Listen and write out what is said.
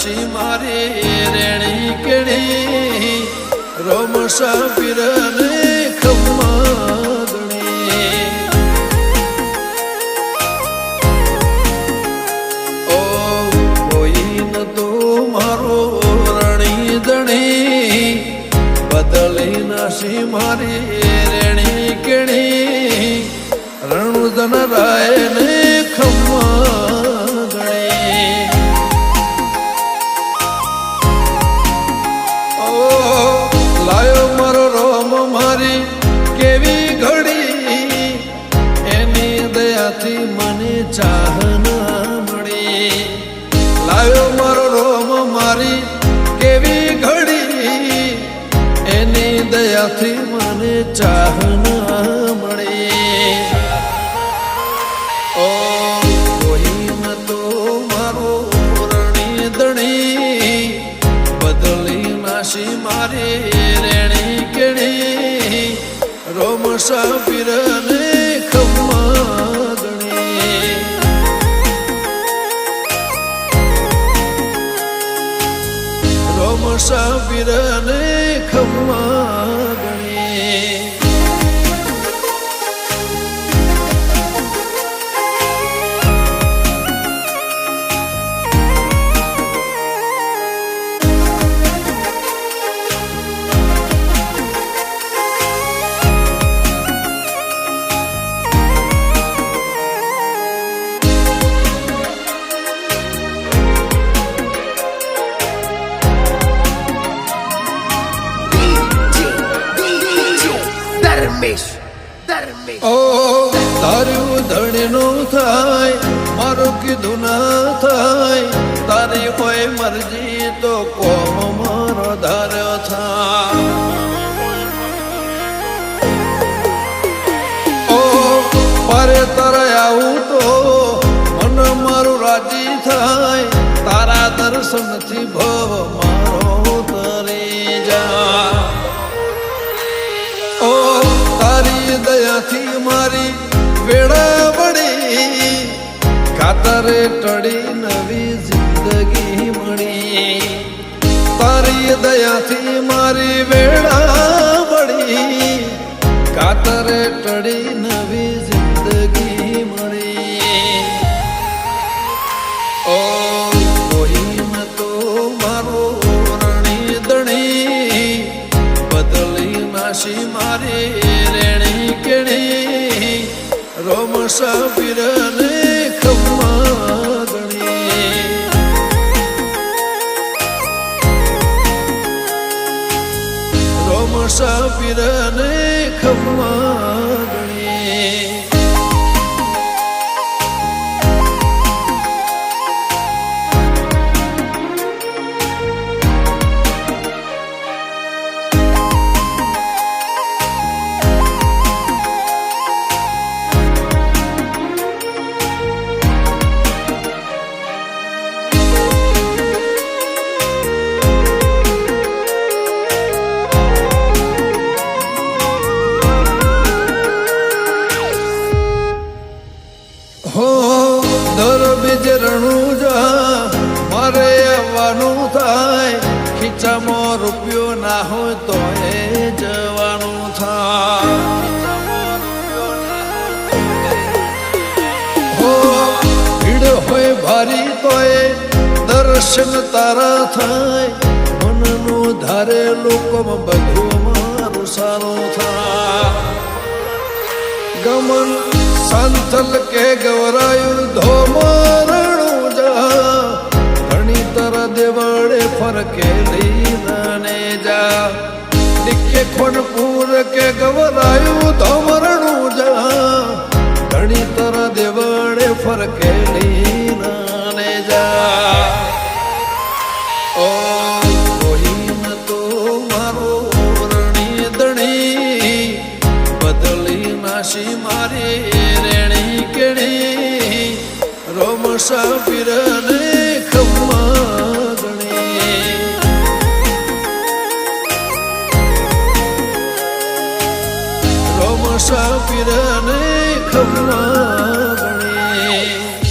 નાશી મારી રેણી કેણી રોમ સાપીરને ખમ્મા ગણી ઓ કોઈ ન તો મારો રણી દણી બદલી નાશી મારી રેણી કેણી રણુદન રાય ને ખમ્મા ગણી લાયો મારો રોમ મારી કેવી ઘડી એની દયાથી મને ચાહના મળી લાયો મારો રોમ મારી કેવી ઘડી એની દયાથી મને ચાહના મળી ઓ કોઈ ન તો મારો રણી દણી બદલી નાશી મારી રેણી કેણી રોમ સાપીરને ખમ્મા ગણી રોમ સાપીરને ખમ્મા ગણી ઓ તારું ધણીનું થાય મારું કીધું ના થાય તારી હોય મરજી તો કોમ મારો ધાર્યો થાય ઓ પારે તારે આવું તો મન મારું રાજી થાય તારા દર્શનથી ભવ મારો તરી જા ઓ તારી દયાથી મારી વેળા વળી કાતરે ટળી નવી જિંદગી મળી તારી દયાથી મારી વેળા વળી કાતરે ટળી નવી જિંદગી મળી ઓ કોઈ ન તો મારો રણી દણી બદલી નાશી મારી રેણી કેણી રોમ સાપીરને ખમ્મા ગણી રોમ સાપીરને ખમ્મા ગણી હો દર બીજ રણુજા મારે આવવાનું થાય ખીચામાં રૂપિયો ના હોય તો એ જવાનું થાય હો ભીડ હોય ભારી તો એ દર્શન તારા થાય મનનું ધારે લોકોમાં બધું મારું સારું થાય ગમન સંથલ કે ગવરાયું ધોમરણું જા ઘણી તર દેવળે ફરકે લીધને જા દિકે ખોનપુર કે ગવરાયું ધોમરણું જા ઘણી તર દેવળે ફરકે લીધને જા ઓ કોઈ ન તો મારો રણી દણી બદલી નાશી મારી રેણી કેણી રોમ સાપીરને ખમ્મા ગણી રોમ સાપીરને ખમ્મા ગણી